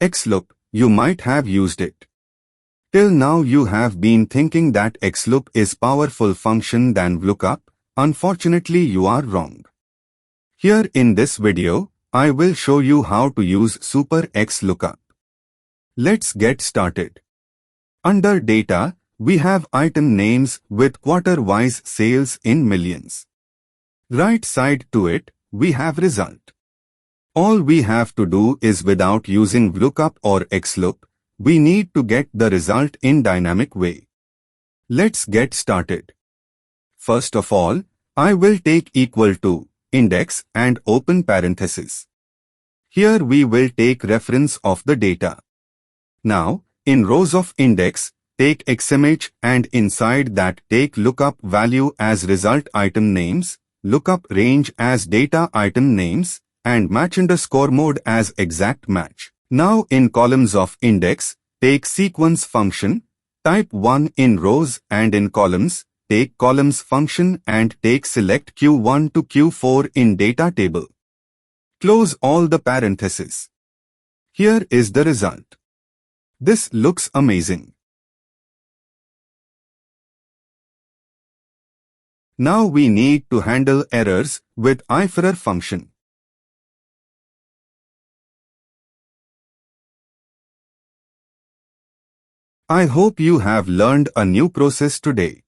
XLOOKUP, you might have used it. Till now you have been thinking that XLOOKUP is powerful function than VLOOKUP. Unfortunately you are wrong. Here in this video, I will show you how to use SUPER XLOOKUP. Let's get started. Under data, we have item names with quarter-wise sales in millions. Right side to it, we have result. All we have to do is without using VLOOKUP or XLOOKUP, we need to get the result in dynamic way. Let's get started. First of all, I will take equal to index and open parenthesis. Here we will take reference of the data. Now, in rows of index, take XMATCH and inside that take lookup value as result item names, lookup range as data item names, and match_mode as exact match. Now in columns of index, take sequence function, type 1 in rows, and in columns, take columns function and take select Q1 to Q4 in data table. Close all the parentheses. Here is the result. This looks amazing. Now we need to handle errors with IFERROR function. I hope you have learned a new process today.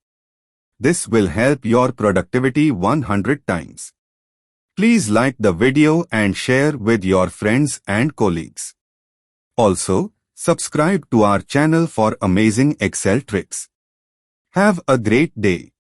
This will help your productivity 100 times. Please like the video and share with your friends and colleagues. Also, subscribe to our channel for amazing Excel tricks. Have a great day.